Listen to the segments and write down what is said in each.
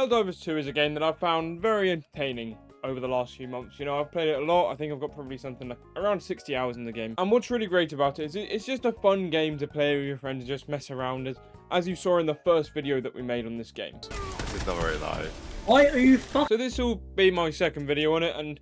Helldivers 2 is a game that I've found very entertaining over the last few months. You know, I've played it a lot. I think I've got probably something like around 60 hours in the game. And what's really great about it is it's just a fun game to play with your friends and just mess around as you saw in the first video that we made on this game. This is not very live. Why are you So this will be my second video on it, and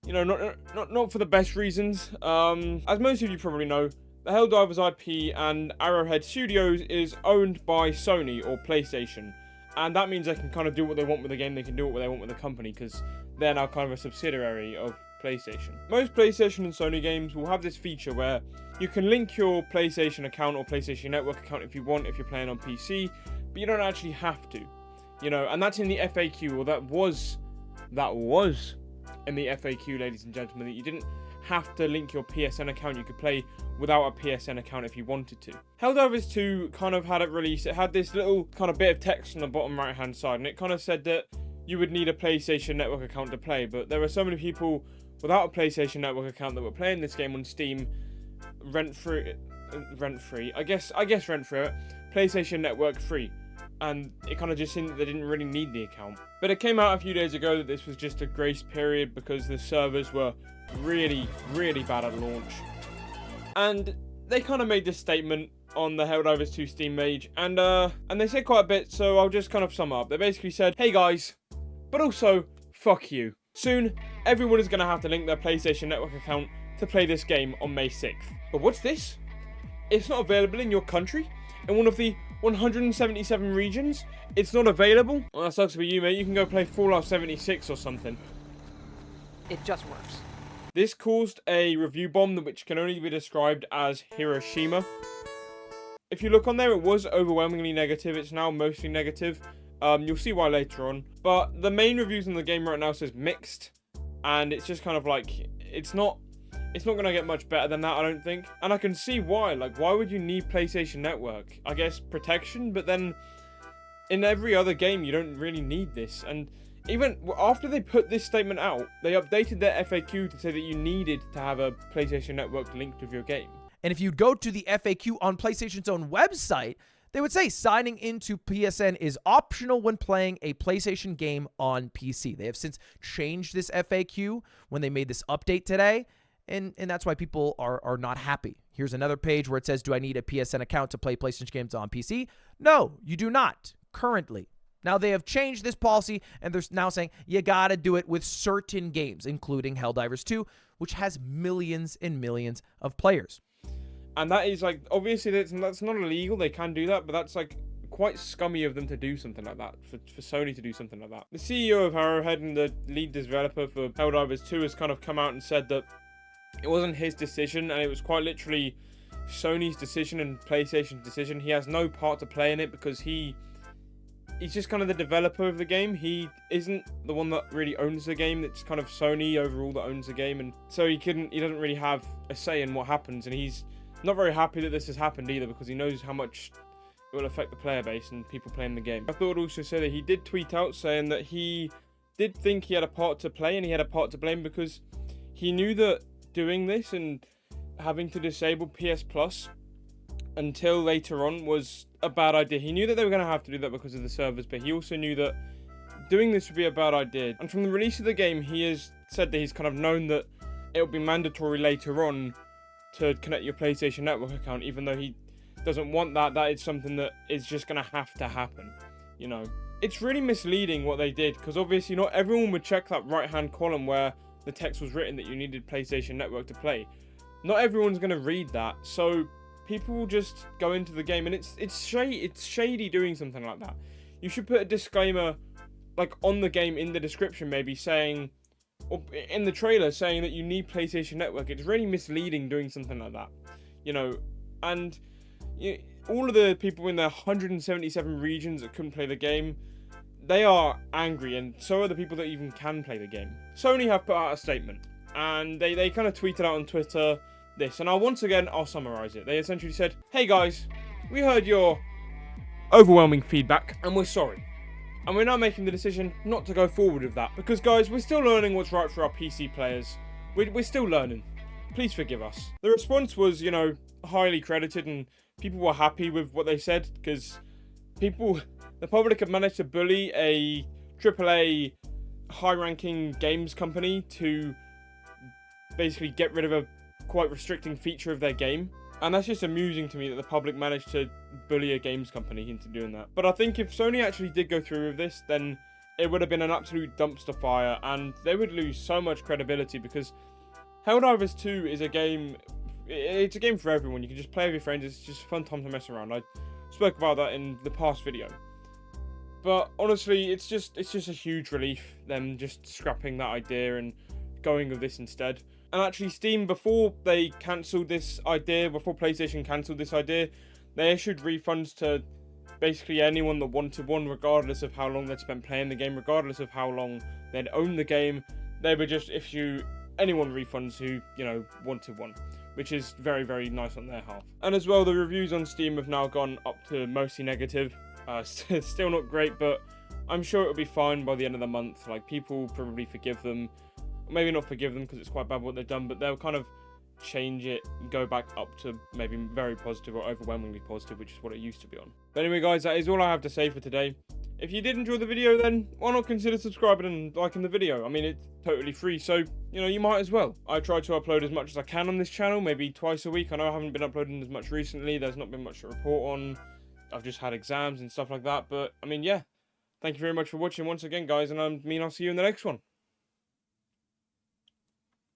you know, not for the best reasons. As most of you probably know, the Helldivers IP and Arrowhead Studios is owned by Sony or PlayStation. And that means they can kind of do what they want with the game, they can do what they want with the company, because they're now kind of a subsidiary of PlayStation. Most PlayStation and Sony games will have this feature where you can link your PlayStation account or PlayStation Network account if you want, if you're playing on PC, but you don't actually have to. You know, and that's in the FAQ, or that was in the FAQ, ladies and gentlemen, that you didn't have to link your PSN account. You could play without a PSN account if you wanted to. Helldivers 2 kind of had it released. It had this little kind of bit of text on the bottom right hand side, and it kind of said that you would need a PlayStation Network account to play, but there were so many people without a PlayStation Network account that were playing this game on Steam rent-free, I guess rent-free, PlayStation Network free. And it kind of just seemed that they didn't really need the account. But it came out a few days ago that this was just a grace period because the servers were really bad at launch. And they kind of made this statement on the Helldivers 2 Steam page, and they said quite a bit, so I'll just kind of sum up. They basically said, hey guys, but also, fuck you. Soon, everyone is going to have to link their PlayStation Network account to play this game on May 6th. But what's this? It's not available in your country? In one of the 177 regions? It's not available? Well, that sucks for you, mate. You can go play Fallout 76 or something. It just works. This caused a review bomb which can only be described as Hiroshima. If you look on there, it was overwhelmingly negative. It's now mostly negative. You'll see why later on. But the main reviews on the game right now says mixed. And it's just kind of like, it's not going to get much better than that, I don't think. And I can see why. Like, why would you need PlayStation Network? I guess protection, but then in every other game, you don't really need this. And even after they put this statement out, they updated their FAQ to say that you needed to have a PlayStation Network linked with your game. And if you go to the FAQ on PlayStation's own website, they would say signing into PSN is optional when playing a PlayStation game on PC. They have since changed this FAQ when they made this update today. And that's why people are not happy. Here's another page where it says, do I need a PSN account to play PlayStation games on PC? No, you do not, currently. Now, they have changed this policy, and they're now saying you got to do it with certain games, including Helldivers 2, which has millions and millions of players. And that is, like, obviously that's not illegal. They can do that, but that's, like, quite scummy of them to do something like that, for Sony to do something like that. The CEO of Arrowhead and the lead developer for Helldivers 2 has kind of come out and said that it wasn't his decision, and it was quite literally Sony's decision and PlayStation's decision. He has no part to play in it because he's just kind of the developer of the game. He isn't the one that really owns the game. It's kind of Sony overall that owns the game, and so he doesn't really have a say in what happens, and he's not very happy that this has happened either because he knows how much it will affect the player base and people playing the game. I thought I'd also say that he did tweet out saying that he did think he had a part to play, and he had a part to blame because he knew that doing this and having to disable PS Plus until later on was a bad idea. He knew that they were going to have to do that because of the servers, but he also knew that doing this would be a bad idea. And from the release of the game, he has said that he's kind of known that it will be mandatory later on to connect your PlayStation Network account, even though he doesn't want that. That is something that is just going to have to happen, you know. It's really misleading what they did, because obviously not everyone would check that right-hand column where the text was written that you needed PlayStation Network to play. Not everyone's going to read that, so people will just go into the game, and it's shady doing something like that. You should put a disclaimer, like, on the game in the description, maybe saying, or in the trailer saying that you need PlayStation Network. It's really misleading doing something like that, you know. And all of the people in their 177 regions that couldn't play the game, they are angry, and so are the people that even can play the game. Sony have put out a statement, and they kind of tweeted out on Twitter this, and I'll summarize it. They essentially said, hey guys, we heard your overwhelming feedback, and we're sorry. And we're now making the decision not to go forward with that, because guys, we're still learning what's right for our PC players. We're still learning. Please forgive us. The response was, you know, highly credited, and people were happy with what they said, because people the public have managed to bully a AAA high-ranking games company to basically get rid of a quite restricting feature of their game. And that's just amusing to me that the public managed to bully a games company into doing that. But I think if Sony actually did go through with this, then it would have been an absolute dumpster fire, and they would lose so much credibility, because Helldivers 2 is a game, it's a game for everyone. You can just play with your friends, it's just a fun time to mess around. I spoke about that in the past video. But honestly, it's just a huge relief, them just scrapping that idea and going with this instead. And actually, Steam, before they cancelled this idea, before PlayStation cancelled this idea, they issued refunds to basically anyone that wanted one, regardless of how long they'd spent playing the game, regardless of how long they'd owned the game. They would just issue anyone refunds who, you know, wanted one, which is very, very nice on their half. And as well, the reviews on Steam have now gone up to mostly negative. Still not great, but I'm sure it'll be fine by the end of the month. Like, people will probably forgive them. Maybe not forgive them because it's quite bad what they've done, but they'll kind of change it and go back up to maybe very positive or overwhelmingly positive, which is what it used to be on. But anyway, guys, that is all I have to say for today. If you did enjoy the video, then why not consider subscribing and liking the video? I mean, it's totally free, so, you know, you might as well. I try to upload as much as I can on this channel, maybe twice a week. I know I haven't been uploading as much recently. There's not been much to report on. I've just had exams and stuff like that. But, I mean, yeah. Thank you very much for watching once again, guys, and I'll see you in the next one.